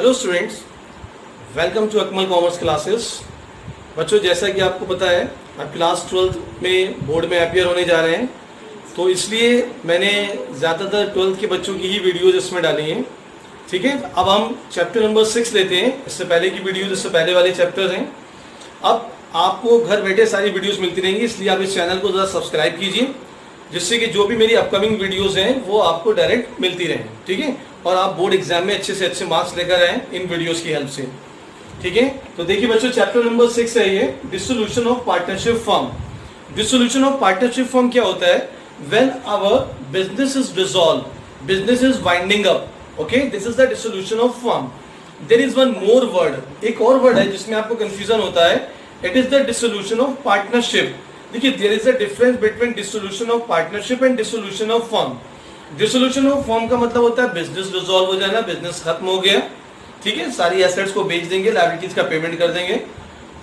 Hello students, welcome to Akmal commerce classes. बच्चों, जैसा कि आपको पता है आप क्लास 12th में बोर्ड में अपीयर होने जा रहे हैं, तो इसलिए मैंने ज़्यादातर 12th के बच्चों की ही वीडियोज इसमें डाली हैं। ठीक है, अब हम चैप्टर नंबर 6 लेते हैं। इससे पहले की वीडियोज इससे पहले वाले चैप्टर्स हैं। अब आपको घर बैठे सारी वीडियोज़ मिलती रहेंगी, इसलिए आप इस चैनल को ज़रा सब्सक्राइब कीजिए, जिससे कि जो भी मेरी अपकमिंग वीडियोस हैं वो आपको डायरेक्ट मिलती रहें। ठीक है, और आप बोर्ड एग्जाम में अच्छे से अच्छे मार्क्स लेकर आए इन वीडियोस की हेल्प से। ठीक है, तो देखिए बच्चों, चैप्टर नंबर 6 है ये, dissolution of partnership firm. Dissolution of partnership firm क्या होता है? When our business is dissolve, business is winding up, okay, this is the dissolution of firm. There is one more word, एक और word है जिसमें आपको कंफ्यूजन होता है। It is the dissolution of partnership. देखिए, there is a difference between dissolution of partnership and dissolution of firm. Dissolution of firm का मतलब होता है बिजनेस डिसॉल्व हो जाना, बिजनेस खत्म हो गया, ठीक है, सारी एसेट्स को बेच देंगे, लायबिलिटीज का पेमेंट कर देंगे।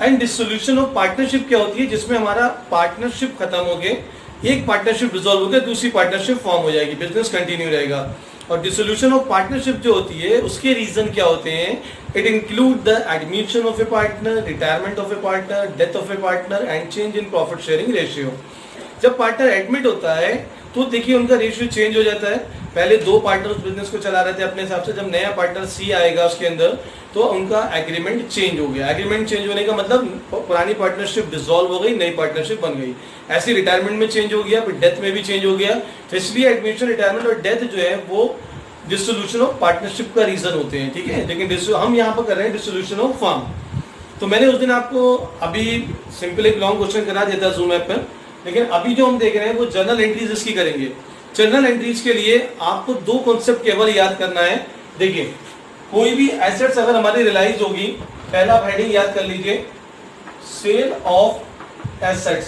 एंड डिसोल्यूशन ऑफ पार्टनरशिप क्या होती है? जिसमें हमारा पार्टनरशिप खत्म हो गए, एक पार्टनरशिप डिसॉल्व हो गया, दूसरी पार्टनरशिप फॉर्म हो जाएगी, बिजनेस कंटिन्यू रहेगा। और डिसोल्यूशन ऑफ पार्टनरशिप जो होती है उसके रीजन क्या होते हैं? It include the admission of A partner, retirement of A partner, death of A partner and change in profit sharing ratio. जब पार्टनर एडमिट होता है तो देखिए उनका रेशियो चेंज हो जाता है। पहले दो पार्टनर्स बिजनेस को चला रहे थे अपने हिसाब से, जब नया पार्टनर सी आएगा उसके अंदर तो उनका एग्रीमेंट चेंज हो गया। एग्रीमेंट चेंज होने का मतलब पुरानी पार्टनरशिप डिसॉल्व हो गई, नई पार्टनरशिप बन गई। ऐसे रिटायरमेंट में चेंज हो गया, फिर डेथ में भी चेंज हो गया। तो इसलिए एडमिशन, रिटायरमेंट और डेथ जो है वो डिसोल्यूशन ऑफ पार्टनरशिप का रीजन होते हैं। ठीक है, लेकिन हम यहाँ पर कर रहे हैं डिसोल्यूशन ऑफ फर्म। तो मैंने उस दिन आपको अभी सिंपल एक लॉन्ग क्वेश्चन करा देता जूम ऐप पर, लेकिन अभी जो हम देख रहे हैं वो जर्नल एंट्रीज इसकी करेंगे। जर्नल एंट्रीज के लिए आपको दो कॉन्सेप्ट केवल याद करना है। देखिए, कोई भी एसेट्स अगर हमारी रियलाइज होगी, पहला हेडिंग याद कर लीजिए, सेल ऑफ एसेट्स,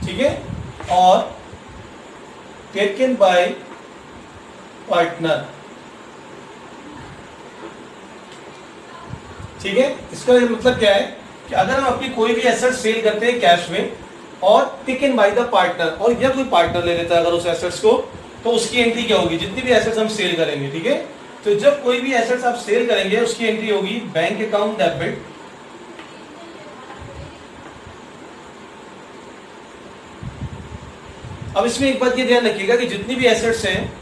ठीक है, और टेकन बाय पार्टनर। ठीक है, इसका मतलब क्या है कि अगर हम अपनी कोई भी एसेट सेल करते हैं कैश में और टेकन बाय द पार्टनर, और यह कोई पार्टनर ले लेता है अगर उस एसेट्स को, तो उसकी एंट्री क्या होगी? जितनी भी एसेट्स हम सेल करेंगे, ठीक है, तो जब कोई भी एसेट्स आप सेल करेंगे उसकी एंट्री होगी बैंक अकाउंट डेबिट, अब इसमें एक बात ये ध्यान रखिएगा कि जितनी भी एसेट्स हैं,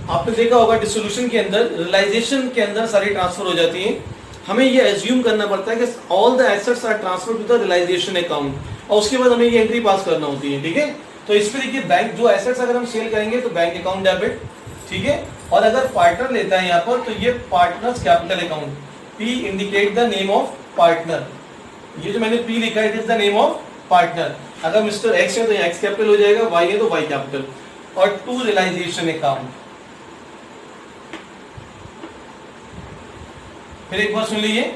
आपने देखा होगा डिसोल्यूशन के अंदर, रियलाइजेशन के अंदर सारी ट्रांसफर हो जाती हैं। हमें ये एज्यूम करना पड़ता है कि all the assets are transferred to the realisation account, और उसके बाद हमें ये एंट्री पास करना होती है। ठीक है, तो इस पे देखिए, बैंक जो एसेट्स अगर हम सेल करेंगे तो बैंक अकाउंट डेबिट, ठीक है, और अगर पार्टनर लेता है यहाँ पर तो ये partners capital account, P indicate the name of partner. ये जो मैंने पी लिखा है it is the name of partner. अगर मिस्टर एक्स है तो एक्स कैपिटल हो जाएगा, वाई है तो वाई कैपिटल, और टू रियलाइजेशन अकाउंट। फिर एक बार सुन लीजिए,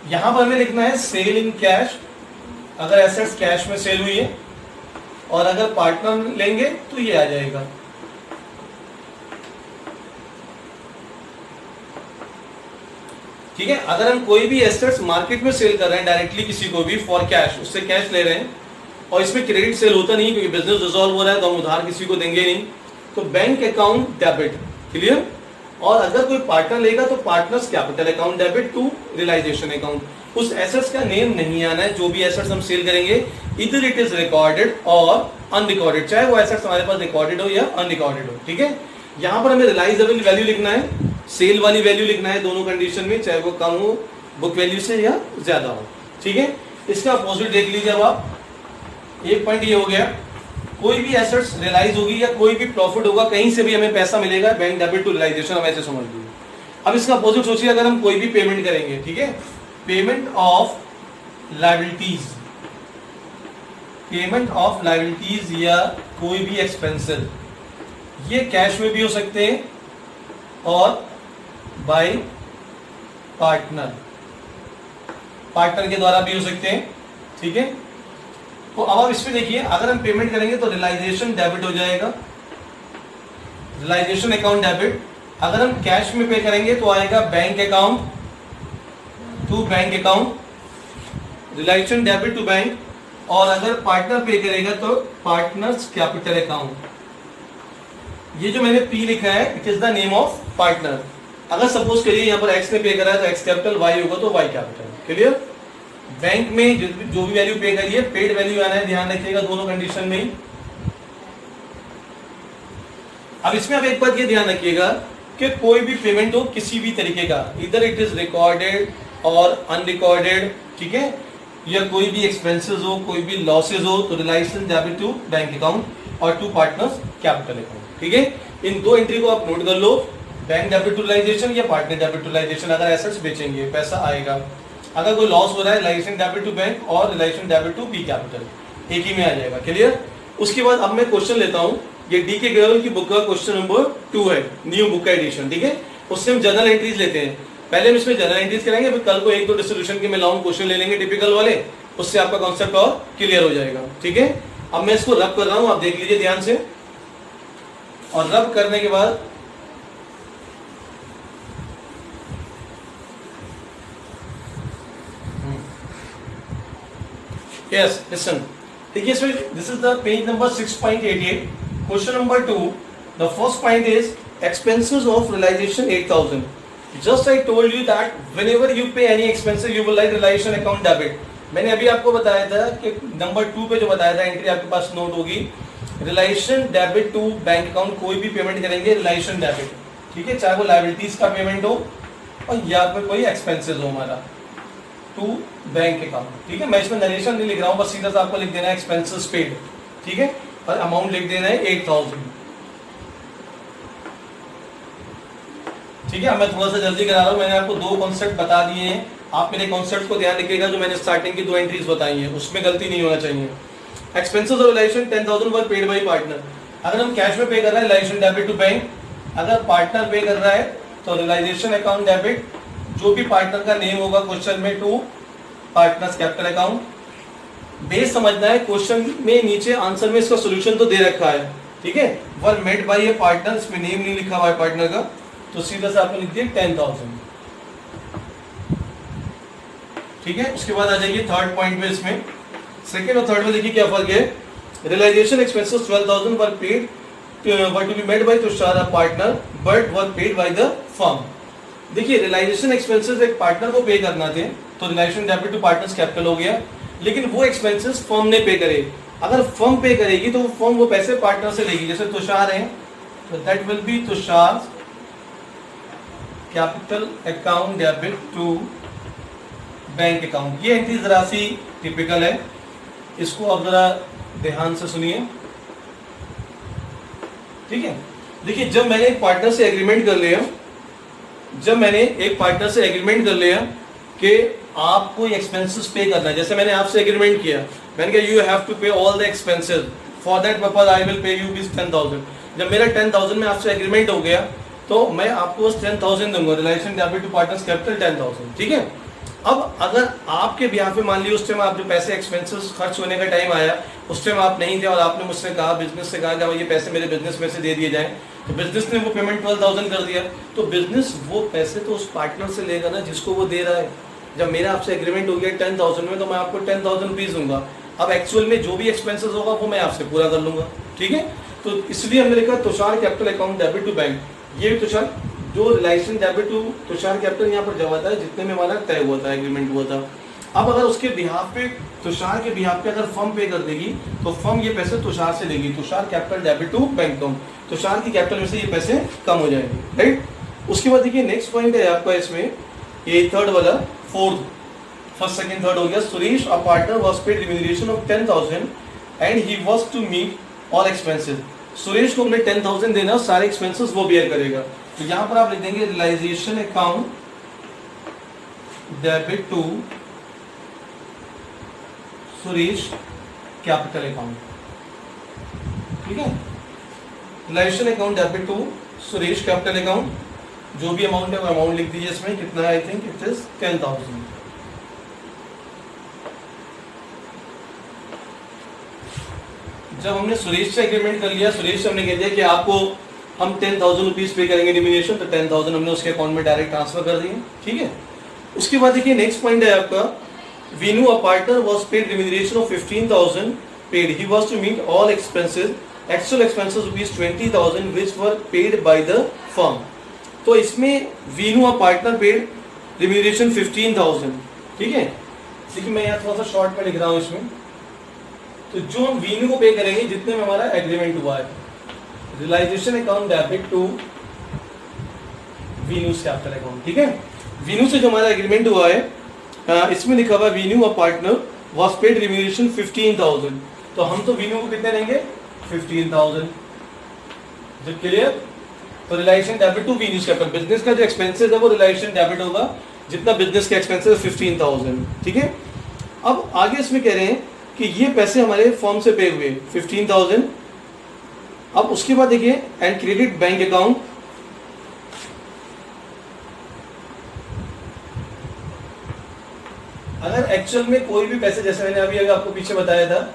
यहां पर हमें लिखना है सेल इन कैश, अगर एसेट्स कैश में सेल हुई है, और अगर पार्टनर लेंगे तो ये आ जाएगा। ठीक है, अगर हम कोई भी एसेट्स मार्केट में सेल कर रहे हैं डायरेक्टली किसी को भी फॉर कैश, उससे कैश ले रहे हैं, और इसमें क्रेडिट सेल होता नहीं क्योंकि बिजनेस डिसॉल्व हो रहा है तो हम उधार किसी को देंगे नहीं, तो बैंक अकाउंट डेबिट, क्लियर। और अगर कोई पार्टनर लेगा तो partners capital account debit to realisation account. उस एसेट्स का नेम नहीं आना है, जो भी एसेट्स हम सेल करेंगे इधर इट इज रिकॉर्डेड और अनरिकॉर्डेड, चाहे वो एसेट्स हमारे पास रिकॉर्डेड हो या अनरिकॉर्डेड हो। ठीक है, यहाँ पर हमें रियलाइजेबल वैल्यू लिखना है, सेल वाली वैल्यू लिखना है दोनों कंडीशन में, चाहे वो कम हो बुक वैल्यू से या ज्यादा हो। ठीक है, इसका अपोजिट देख लीजिए। अब आप एक पॉइंट ये हो गया, कोई भी एसेट्स रियलाइज होगी या कोई भी प्रॉफिट होगा, कहीं से भी हमें पैसा मिलेगा, बैंक डेबिट टू रियलाइजेशन, हम ऐसे समझ लीजिए। अब इसका अपोजिट सोचिए, अगर हम कोई भी पेमेंट करेंगे, ठीक है, payment of liabilities, payment of liabilities या कोई भी एक्सपेंसेस, ये कैश में भी हो सकते हैं और बाय पार्टनर, पार्टनर के द्वारा भी हो सकते हैं। ठीक है, तो अब आप इसमें देखिए, अगर हम पेमेंट करेंगे तो रियलाइजेशन डेबिट हो जाएगा, रियलाइजेशन अकाउंट डेबिट। अगर हम कैश में पे करेंगे तो आएगा bank account to bank account, realisation debit to bank, और अगर पार्टनर पे करेगा तो पार्टनर्स कैपिटल अकाउंट। ये जो मैंने पी लिखा है it is the name of partner. अगर सपोज करिए यहाँ पर एक्स ने पे करा है तो एक्स कैपिटल, वाई होगा तो वाई कैपिटल। क्लियर? बैंक में जो भी वैल्यू पे करिए पेड वैल्यू आना है, ध्यान रखिएगा दोनों कंडीशन में ही। अब इसमें आप एक बात ये ध्यान रखिएगा कि कोई भी पेमेंट हो किसी भी तरीके का, इधर इट इज रिकॉर्डेड और अनरिकॉर्डेड, ठीक है, या कोई भी एक्सपेंसेस हो, कोई भी लॉसेस हो, तो relation debit to bank account और टू पार्टनर्स कैपिटल अकाउंट। ठीक है, इन दो एंट्री को आप नोट कर लो, बैंक डेबिट टू रिलाइजेशन या पार्टनर डेबिट टू रिलाइजेशन। अगर एसेट्स बेचेंगे पैसा आएगा, अगर कोई लॉस हो रहा है रिलेशन डेबिट टू बैंक और relation debit to P capital, एक ही में आ जाएगा। क्लियर? उसके बाद अब मैं क्वेश्चन लेता हूं, ये डी के ग्रेवल की बुक का क्वेश्चन नंबर 2 है, न्यू बुक का एडिशन। ठीक है, उससे हम जनरल एंट्रीज लेते हैं। पहले हम इसमें जनरल एंट्रीज करेंगे, फिर कल को एक दो डिस्ट्रीब्यूशन के मैं लॉन्ग क्वेश्चन ले लेंगे टिपिकल वाले, उससे आपका कॉन्सेप्ट और क्लियर हो जाएगा। ठीक है, अब मैं इसको रब कर रहा हूं, आप देख लीजिए ध्यान से। और रब करने के बाद यस लिसन, देखिए इसमें this is the page number 6.88, question number 2। The first point is expenses of realization 8000. Just I told you that whenever you pay any expenses you will write realization account debit. मैंने अभी आपको बताया था कि number 2 पे जो बताया था एंट्री आपके पास नोट होगी, relation debit to bank account. कोई भी पेमेंट करेंगे रिलेशन डेबिट, ठीक है, चाहे वो लायबिलिटीज का पेमेंट हो और या फिर कोई एक्सपेंसेस हो हमारा, टू बैंक अकाउंट। ठीक है, मैं इसमें नरेशन नहीं लिख रहा हूँ, बस सीधा सा आपको लिख देना है एक्सपेंसेस पेड। ठीक है, और अमाउंट लिख देना है 8000। ठीक है, मैं थोड़ा सा जल्दी करा रहा हूँ, मैंने आपको दो कॉन्सेप्ट बता दिए हैं, आप मेरे कॉन्सेप्ट को ध्यान रखिएगा जो मैंने स्टार्टिंग की दो एंट्रीज बताई हैं, उसमें गलती नहीं होना चाहिए। Expenses of relation 10,000 were paid bye partner. अगर हम कैश में पे कर रहे हैं रिलेशन डेबिट टू बैंक, अगर पार्टनर पे कर रहा है तो रिलाइजेशन अकाउंट डेबिट, जो भी पार्टनर का नेम होगा क्वेश्चन में, to partners capital account. Base समझना है, क्वेश्चन में नीचे आंसर में इसका सोल्यूशन तो दे रखा है। ठीक है, were made by A partner, इसमें नेम नहीं लिखा हुआ है पार्टनर का, तो सीधा से आपने लिख दिया 10,000। ठीक है, उसके बाद आ जाइए थर्ड पॉइंट में। इसमें सेकंड और थर्ड में देखिए क्या फर्क है। Realisation expenses 12,000 were paid were to be made by Tushar a partner but were paid by the firm. देखिए रियलाइजेशन एक्सपेंसेस एक पार्टनर को पे करना थे तो relation debit to partners capital हो गया, लेकिन वो एक्सपेंसेस फर्म ने पे करे। अगर फर्म पे करेगी तो फर्म वो पैसे पार्टनर से लेगी, जैसे तुषार है तो that will be Tushar capital account debit to bank account. ये एंट्री जरा सी टिपिकल है, इसको आप जरा ध्यान से सुनिए। ठीक है, देखिए जब मैंने एक पार्टनर से एग्रीमेंट कर लिया, कि आपको एक्सपेंसेस पे करना है, जैसे मैंने आपसे एग्रीमेंट किया, मैंने कहा यू हैव टू पे all the expenses, for that purpose I will pay you 10,000। जब मेरा 10,000 में आपसे एग्रीमेंट हो गया तो मैं आपको बस 10,000 दूंगा, relation debit to partners capital 10,000। ठीक है, अब अगर आपके ब्याह पे मान लीजिए उस टाइम आप जो पैसे एक्सपेंसेस खर्च होने का टाइम आया उस टाइम आप नहीं थे और आपने मुझसे कहा, बिजनेस से कहा कि ये पैसे मेरे बिजनेस में से दे दिए जाएं, तो बिजनेस ने वो पेमेंट 12,000 कर दिया, तो बिजनेस वो पैसे तो उस पार्टनर से लेगा ना जिसको वो दे रहा है। जब मेरा आपसे एग्रीमेंट हो गया 10,000 में, तो मैं आपको 10,000 रुपीज दूंगा। अब एक्चुअल में जो भी एक्सपेंसेस होगा वो मैं आपसे पूरा कर लूंगा। ठीक है, तो इसलिए हमने लिखा Tushar capital account debit to bank. ये भी तुषार जो relation debit to Tushar capital यहाँ पर जमा था जितने में हमारा तय हुआ था, एग्रीमेंट हुआ था। अब अगर उसके बिहाफ पे, तुषार के बिहाफ पे अगर फर्म पे कर देगी तो फर्म ये पैसे तुषार से लेगी, Tushar capital debit to bank account, Tushar की कैपिटल में से ये पैसे कम हो जाएंगे। राइट, उसके बाद देखिए नेक्स्ट पॉइंट है आपका इसमें, ये थर्ड वाला, फोर्थ, फर्स्ट सेकंड थर्ड हो गया। Suresh a partner was paid remuneration of 10,000 and he was to meet all expenses. Suresh को हमने 10,000 देना, सारे एक्सपेंसेस वो बेयर करेगा, तो यहां पर आप लिख देंगे realisation account debit to Suresh capital account. ठीक है, realisation account debit to Suresh capital account, जो भी अमाउंट है वो अमाउंट लिख दीजिए। इसमें कितना है, आई थिंक इट इज 10,000। जब हमने सुरेश से एग्रीमेंट कर लिया, सुरेश से हमने कह दिया कि आपको हम 10,000 रुपीज पे करेंगे डिमिनेशन, तो 10,000 हमने उसके अकाउंट में डायरेक्ट ट्रांसफर कर दिए। ठीक है, उसके बाद देखिए नेक्स्ट पॉइंट है आपका, Veenu a partner was paid remuneration of 15,000 paid, he was to meet all expenses, actual expenses rupees 20,000 which were paid by the firm. तो इसमें वीनू और पार्टनर पेड रिम्यूनरेशन 15,000, ठीक है। देखिए मैं यहाँ थोड़ा सा शॉर्ट में लिख रहा हूँ इसमें, तो जो हम वीनू को पे करेंगे जितने में हमारा एग्रीमेंट हुआ है, realisation account debit to Vinu's capital account, ठीक है। वीनू से जो हमारा एग्रीमेंट हुआ है इसमें लिखा हुआ वीनू और पार्टनर वॉज पेड रिम्यूनरेशन 15,000, तो हम तो वीनू को कितने देंगे 15,000, जब क्लियर। तो realisation debit to Vinu's capital, business का जो एक्सपेंसेस है वो रियलाइजेशन डेबिट होगा जितना बिजनेस के एक्सपेंसेस 15,000, ठीक है। अब आगे इसमें कह रहे हैं कि ये पैसे हमारे फॉर्म से पे हुए 15,000। अब उसके बाद देखिए एंड क्रेडिट बैंक अकाउंट, अगर एक्चुअल में कोई भी पैसे, जैसे मैंने अभी आपको पीछे बताया था,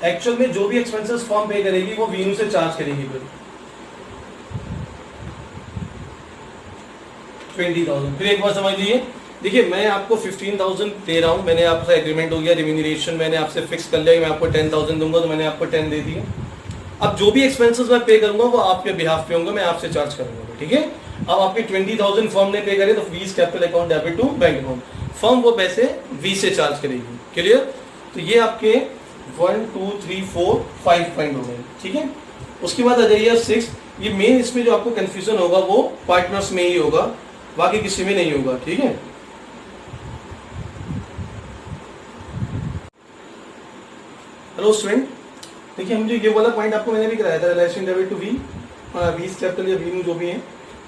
एक्चुअल में जो भी एक्सपेंसेस फॉर्म पे करेगी वो वीनू से चार्ज करेगी फिर 20,000। फिर एक बार समझ लीजिए, देखिए मैं आपको 15,000 दे रहा हूं, मैंने आपसे एग्रीमेंट हो गया, रिम्यूनरेशन मैंने आपसे फिक्स कर लिया, मैं आपको 10,000 दूंगा, तो मैंने आपको 10 दे दिया। अब जो भी एक्सपेंसेस मैं पे करूंगा वो आपके बिहाफ पे होंगे, मैं आपसे चार्ज करूंगा, ठीक है। अब आपके 20,000 फर्म ने पे करे तो वीज capital account debit to bank account, firm वो पैसे वी से चार्ज करेगी, क्लियर। तो ये आपके 1 2 3 4 5 पॉइंट हो गए, ठीक है। उसके बाद आ जाइए 6, ये मेन इसमें जो आपको कंफ्यूजन होगा वो पार्टनर्स में ही होगा, बाकी किसी में नहीं होगा, ठीक है। हेलो स्टूडेंट, देखिए हम जो ये वाला पॉइंट आपको मैंने भी कराया था, रिलेशन डेबिट टू वीज कैपिटल या वीनू जो भी है,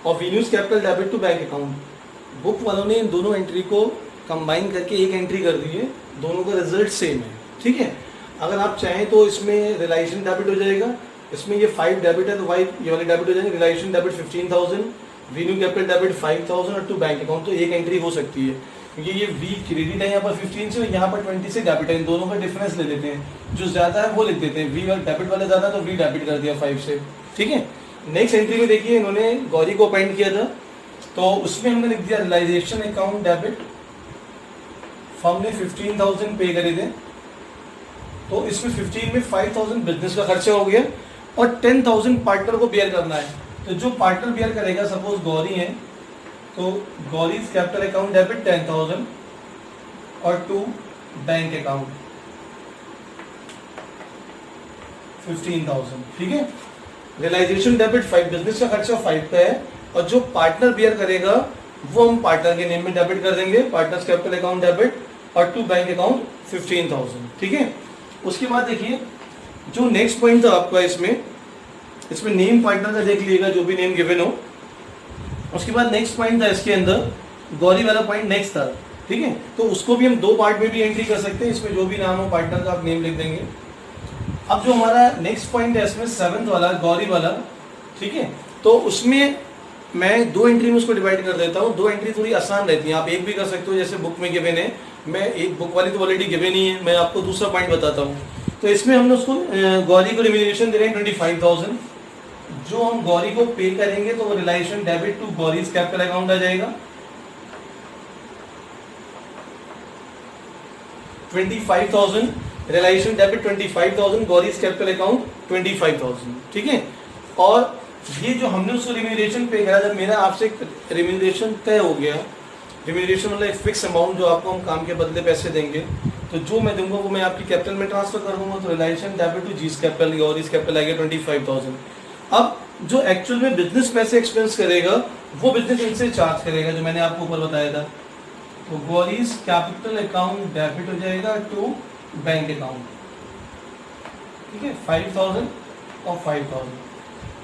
और Vinu's capital debit to bank account. Book वालों ने इन दोनों एंट्री को कंबाइन करके एक एंट्री कर दी है, दोनों का रिजल्ट सेम है, ठीक है। अगर आप चाहें तो इसमें रिलाइजेशन डेबिट हो जाएगा, इसमें ये 5 डेबिट है तो 5 ये वाले डेबिट हो जाएंगे, realisation debit 15,000, Veenu capital debit 5,000 और टू बैंक अकाउंट, तो एक एंट्री हो सकती है, क्योंकि ये वी क्रेडिट है यहाँ पर 15 से, यहाँ पर 20 से डेबिट है, इन दोनों का डिफरेंस ले लेते हैं, जो ज्यादा है वो लिख देते हैं, वी और डेबिट वाले ज्यादा तो वी डेबिट कर दिया 5 से, ठीक है। नेक्स्ट एंट्री में देखिए इन्होंने गौरी को अपॉइंट किया था, तो उसमें हमने लिख दिया रियलाइजेशन अकाउंट डेबिट, फर्म ने 15,000 पे करे थे, तो इसमें 15 में 5,000 बिजनेस का खर्चा हो गया और 10,000 पार्टनर को बेयर करना है। तो जो पार्टनर बेयर करेगा, सपोज गौरी है, तो गौरीज कैपिटल अकाउंट डेबिट 10,000 और टू बैंक अकाउंट 15,000, ठीक है। रियलाइजेशन डेबिट 5, बिजनेस का खर्चा 5 का है, और जो पार्टनर बेयर करेगा वो हम पार्टनर के नेम में डेबिट कर देंगे, पार्टनर्स कैपिटल अकाउंट डेबिट और टू बैंक अकाउंट 15,000, ठीक है। उसके बाद देखिए जो नेक्स्ट पॉइंट था आपका इसमें नेम पार्टनर का देख लीजिएगा, जो भी नेम गिवन हो। उसके बाद नेक्स्ट पॉइंट था इसके अंदर, गौरी वाला पॉइंट नेक्स्ट था, ठीक है। तो उसको भी हम 2 पार्ट में भी एंट्री कर सकते हैं, इसमें जो भी नाम हो पार्टनर का आप नेम लिख देंगे। अब जो हमारा नेक्स्ट पॉइंट है इसमें 7th वाला, गौरी वाला, ठीक है, तो उसमें मैं 2 एंट्री में उसको डिवाइड कर देता हूँ। 2 एंट्री थोड़ी आसान रहती है, आप एक भी कर सकते हो, जैसे बुक में गिवन है, मैं एक बुक वाली तो ऑलरेडी गिवन ही है, मैं आपको दूसरा पॉइंट बताता हूँ। तो इसमें हमने उसको गौरी को रिम्यूनरेशन दे रहे हैं 25,000, जो हम गौरी को पे करेंगे तो वो realisation debit to Gauri's capital account आ जाएगा 25,000, realisation debit 25,000, Gauri's capital account 25,000, ठीक है। और ये जो हमने उसको रिम्यूनरेशन पे करा, जब मेरा आपसे रिम्यूनरेशन तय हो गया, रिम्यूनरेशन मतलब एक फिक्स अमाउंट जो आपको हम काम के बदले पैसे देंगे, तो जो मैं दूंगा वो मैं आपकी कैपिटल में ट्रांसफर कर दूंगा, तो रियलाइजेशन डेबिट टू जीस कैपिटल और इस कैपिटल आएगा 25,000। अब जो एक्चुअल में बिजनेस पैसे एक्सपेंस करेगा वो बिजनेस इनसे चार्ज करेगा, जो मैंने आपको ऊपर बताया था, तो गौरीज कैपिटल अकाउंट डेबिट हो जाएगा टू बैंक अकाउंट, ठीक है, 5,000 और 5,000।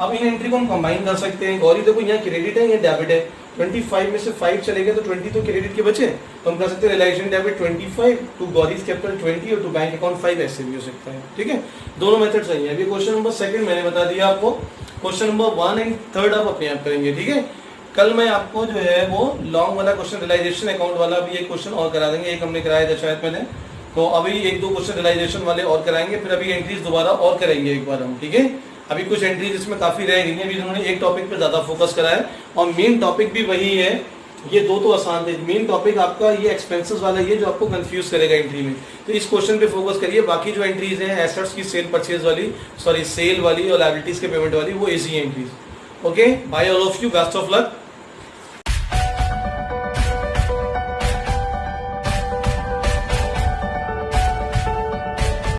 अब इन एंट्री को हम कंबाइन कर सकते हैं। गौरी देखो यहाँ क्रेडिट है, यहाँ डेबिट है, 25 में से 5 चले गए तो 20 तो क्रेडिट के बचे, तो हम कर सकते हैं realisation debit 25 to Gauri's capital 20 और टू बैंक अकाउंट 5, ऐसे भी हो सकता है, ठीक है। दोनों मेथड सही है। अभी क्वेश्चन नंबर 2 मैंने बता दिया आपको, क्वेश्चन नंबर 1 एंड 3 आप अपने आप करेंगे, ठीक है। कल मैं आपको जो है वो लॉन्ग वाला क्वेश्चन रियलाइजेशन अकाउंट वाला भी एक क्वेश्चन और करा देंगे, एक हमने कराया था शायद पहले, तो अभी 1-2 क्वेश्चन रियलाइजेशन वाले और कराएंगे, फिर अभी एंट्रीज दोबारा और करेंगे एक बार हम, ठीक है। अभी कुछ एंट्रीज इसमें काफी रह गई हैं, अभी उन्होंने एक टॉपिक पे ज्यादा फोकस करा है और मेन टॉपिक भी वही है। ये 2 तो आसान थे, मेन टॉपिक आपका ये एक्सपेंसेस वाला ये जो आपको कंफ्यूज करेगा एंट्री में, तो इस क्वेश्चन पे फोकस करिए। बाकी जो एंट्रीज हैं एसेट्स की सेल परचेज वाली, सॉरी सेल वाली और लायबिलिटीज के पेमेंट वाली, वो easy entries. Okay, bye all of you, best of luck.